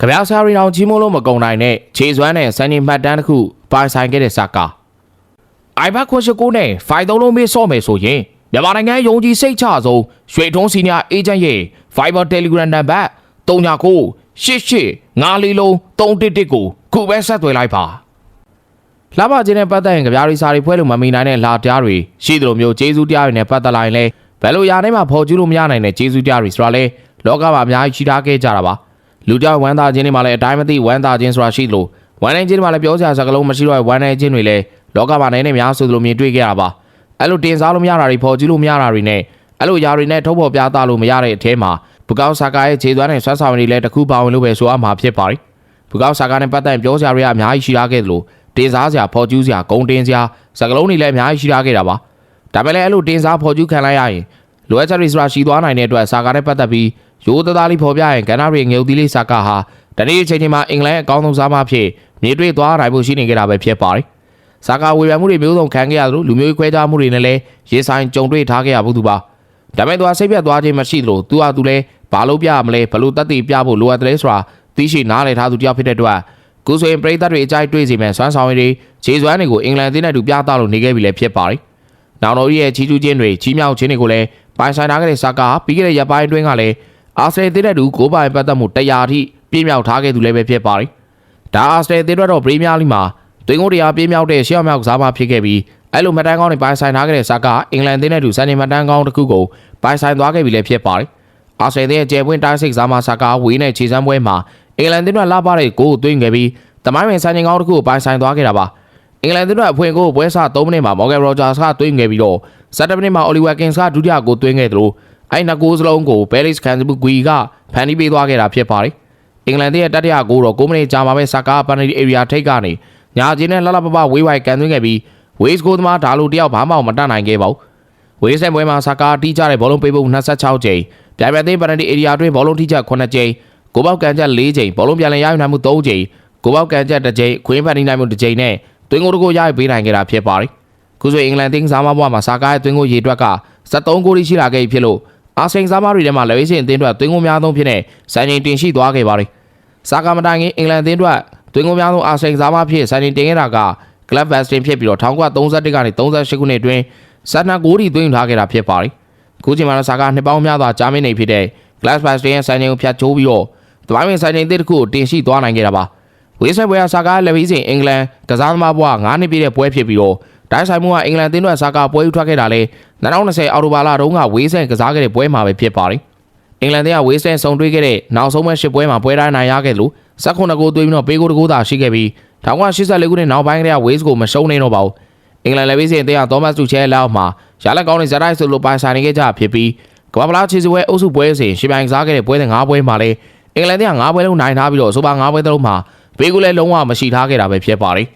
ကဗျာစာရီတောင်ကြီးမိုးလို့မကုံနိုင်တဲ့ခြေစွမ်းနဲ့စံချိန်မှတ်တမ်းတစ်ခုပိုင်ဆိုင်ခဲ့တဲ့စကားအိုင်ဘတ်ခွန်ရှိကိုနဲ့ဖိုင်သုံးလုံးမေးစော့မယ်ဆိုရင်မြန်မာနိုင်ငံယုံကြည်စိတ်ချဆုံးရွှေထုံးစီနီယာအေဂျင့်ရဲ့ Viber Telegram နံပါတ်3998854031ကိုခုပဲဆက်သွယ်လိုက်ပါလှပခြင်းနဲ့ပတ်သက်ရင်ကြပြားရီစာရီဖွဲလို့မမီနိုင်တဲ့လာတရားတွေရှိသလိုမျိုးကျေးဇူးတရားတွေနဲ့ပတ်သက်လာရင်လည်းဘယ်လိုရာနဲ့မှဖော်ကျူးလို့မရနိုင်တဲ့ကျေးဇူးတရားတွေဆိုတာလဲလောကမှာအများကြီးရှိထားခဲ့ကြတာပါလူကြောင့်ဝမ်းသာခြင်းတွေမှာလည်းအတိုင်းမသိဝမ်းသာခြင်းဆိုတာရှိသလိုဝမ်းနိုင်ခြင်းတွေမှာလည်းပြောစရာစကားလုံးမရှိတော့ဝမ်းနိုင်ခြင်းတွေလည်းလောကမှာနိုင်နေများဆိုသလိုမြင်တွေ့ခဲ့ရတာပါအဲ့လိုတင်စားလို့မရတာတွေဖော်ကျူးလို့မရတာတွေနဲ့အဲ့လိုຢာတွေနဲ့ထုတ်ဖော်ပြသလို့မရတဲ့အထဲမှာဘူကောက်ဆာကာရဲ့ခြေသွမ်းနဲ့ဆွမ်းဆောင်ရည်လည်းတစ်ခုပါဝင်လို့ပဲဆိုအမှာဖြစ်ပါတယ်ဘူကောက်ဆာကာနဲ့ပတ်သက်ပြောစရာတွေအများကြီးရှိထားခဲ့သလိုတင်စားစရာဖော်ကျူးစရာဂုံတင်စရာစကားလုံးတွေလည်းအများကြီးရှိထားခဲ့တာပါဒါပေမဲ့အဲ့လိုတင်စားဖော်ကျူးခံလိုက်ရရင်လိုအပ်ချက်တွေဆိုတာရှိသွားနိုင်တဲ့အတွက်ဆာကာနဲ့ပတ်သက်ပြီးရိုးသားသားလေးဖော်ပြရင်ကဏ္ဍတွေငယ်ဦးသီးလေးဆာကာဟာတနေ့အချိန်ချင်းမှာအင်္ဂလန်အကောင်းဆုံးစားမဖြစ်မြေတွေ့သွားနိုင်ဖို့ရှိနေကြတာပဲဖြစ်ပါတယ်ဆာကာဝေဖန်မှုတွေမျိုးစုံခံခဲ့ရသလိုလူမျိုးခွဲခြားမှုတွေနဲ့လည်းရေဆိုင်ကြုံတွေ့ထားခဲ့ရဘူးသူပါဒါပေမဲ့သူကစိတ်ပြတ်သွားခြင်းမရှိသလိုသူကလည်းဘာလို့ပြရမလဲဘလို့တက်တည်ပြဖို့လိုအပ်တယ်ဆိုတာသိရှိနားလည်ထားသူတယောက်ဖြစ်တဲ့အတွက်ကိုဆိုရင်ပရိသတ်တွေအကြိုက်တွေ့စီမဲ့ဆွမ်းဆောင်ရည်တွေခြေစွမ်းတွေကိုအင်္ဂလန်အသင်းနဲ့တူပြသလို့နေခဲ့ပြီလည်းဖြစ်ပါတယ်နောင်တော်ရဲ့ချီးကျူးခြင်းတွေချီးမြှောက်ခြင်းတွေကိုလည်းပိုင်ဆိုင်ထားခဲ့တဲ့ဆာကာပြီးခဲ့တဲ့ရက်ပိုင်းအတွင်းကလည်းအာဆယ်အသင်းနဲ့တူကိုပိုင်ပတ်သက်မှု100အထိပြည့်မြောက်ထားခဲ့သူလည်းပဲဖြစ်ပါတယ်ဒါအာဆယ်အသင်းတော့ပရီးမီးယားလိမှာသွင်းကိုတရားပြည့်မြောက်တဲ့ရှေ့အောင်မြောက်ကစားမဖြစ်ခဲ့ပြီးအဲ့လိုမှတ်တမ်းကောင်းတွေပိုင်ဆိုင်ထားခဲ့တဲ့ဆာကာအင်္ဂလန်အသင်းနဲ့တူစံချိန်မှတ်တမ်းကောင်းတစ်ခုကိုပိုင်ဆိုင်သွားခဲ့ပြီလည်းဖြစ်ပါတယ်အာဆယ်အသင်းရဲ့ကျယ်ပွင့်တိုင်းစိတ်စားမဆာကာဝေးနဲ့ခြေစမ်းပွဲမှာအင်္ဂလန်အသင်းကလာပါတဲ့ကိုသွင်းခဲ့ပြီးတမိုင်းဝင်စံချိန်ကောင်းတစ်ခုကိုပိုင်ဆိုင်သွားခဲ့တာပါအင်္ဂလန်အသင်းကအဖွင့်ကိုပွဲစား3မိနစ်မှာမော်ဂန်ရောဂျာစ်ကသွင်းခဲ့ပြီးတော့17မိနစ်မှာအော်လီဝါကင်စ်ကဒုတိယကိုသွင်းခဲ့သလိုအဲ့နှစ်ဂိုးစလုံးကိုဘဲလစ်ကန်စဘူဂွီကဖန်တီးပေးသွားခဲ့တာဖြစ်ပါတယ်အင်္ဂလန်ရဲ့တတိယဂိုးတော့9မိနစ်ကြာမှာပဲဆာကာပန်နီအေရီယာထိပ်ကနေညာချင်းနဲ့လှလှပပဝေးဝိုင်ကန်သွင်းခဲ့ပြီးဝေးစ်ကိုသမားဒါလိုတယောက်ဘာမှမတတ်နိုင်ခဲ့ပါဘူးဝေးစ်ပွဲမှာဆာကာတီးကြတဲ့ဘောလုံးပေးဖို့26ကြိမ်ပြိုင်ပွဲသိပန်နီအေရီယာတွင်ဘောလုံးထိချက်9ကြိမ်ကိုပေါက်ကန်ချက်4ကြိမ်ဘောလုံးပြန်လည်ရယူနိုင်မှု3ကြိမ်ကိုပေါက်ကန်ချက်1ကြိမ်ခွင်းဖန်တီးနိုင်မှု1ကြိမ်နဲ့သွင်းကိုတကိုရယူပေးနိုင်ခဲ့တာဖြစ်ပါတယ်ခုဆိုအင်္ဂလန်တင်းစားမဘွားမှာဆာကာရဲ့သွင်းကိုရေတွက်က73ဂိုးရှိလာခဲ့ပြီဖြစ်လို့အာဆင်စားမတွေထဲမှာလက်ဝဲရှင်အသင်းအတွက်သွင်းကိုများဆုံးဖြစ်တဲ့စံချိန်တင်ရှိသွားခဲ့ပါတယ်ဆာကာမတိုင်ခင်အင်္ဂလန်အသင်းအတွက်သွင်းကိုများဆုံးအာဆင်စားမဖြစ်စံချိန်တင်ခဲ့တာကကလပ်ဘတ်စတင်ဖြစ်ပြီးတော့1931ကနေ38ခုနှစ်အတွင်း12ဂိုးထိသွင်းထားခဲ့တာဖြစ်ပါတယ်ခုချိန်မှာဆာကာနှစ်ပေါင်းများစွာကြာမင်းနေဖြစ်တဲ့ကလပ်ဘတ်စတင်ရဲ့စံချိန်ကိုဖျက်ချိုးပြီးတော့တမိုင်းဝင်စံချိန်တစ်ခုတင်ရှိသွားနိုင်ခဲ့တာပါဝေးဆက်ပွဲဆာကာလက်ဝဲရှင်အင်္ဂလန်ကစားသမားဘွား9နှစ်ပြည့်တဲ့ပွဲဖြစ်ပြီးတော့တိုင်းဆိုင်မှုကအင်္ဂလန်အသင်းအတွက်ဆာကာပွဲဦးထွက်ခဲ့တာလေ2020အောက်တိုဘာလတုန်းကဝေးဆန်ကစားခဲ့တဲ့ပွဲမှာပဲဖြစ်ပါတယ်အင်္ဂလန်ကဝေးဆန်ဆုံတွေ့ခဲ့တဲ့နောက်ဆုံးမဲ့10ပွဲမှာပွဲတိုင်းနိုင်ရခဲ့လို့19ဂိုးသွင်းပြီးတော့ပေးဂိုးတကိုးသာရှိခဲ့ပြီး1984ခုနှစ်နောက်ပိုင်းကဝေးစ်ကိုမရှုံးနေတော့ပါဘူးအင်္ဂလန်လက်ဝဲရှင်အသင်းကသောမတ်တူချဲလက်အောက်မှာရလက်ကောင်းတဲ့ဇာတ်တိုက်ဆိုလိုပိုင်ဆိုင်နေခဲ့ကြဖြစ်ပြီးကမ္ဘာ့ဖလားခြေစွဲအုပ်စုပွဲစဉ်ရှစ်ပိုင်းကစားခဲ့တဲ့ပွဲစဉ်5ပွဲမှာလည်းအင်္ဂလန်က9ပွဲလုံးနိုင်ထားပြီးတော့ဆိုပါ9ပွဲလုံးမှာပေးဂိုးလည်းလုံးဝမရှိထားခဲ့တာပဲဖြစ်ပါတယ်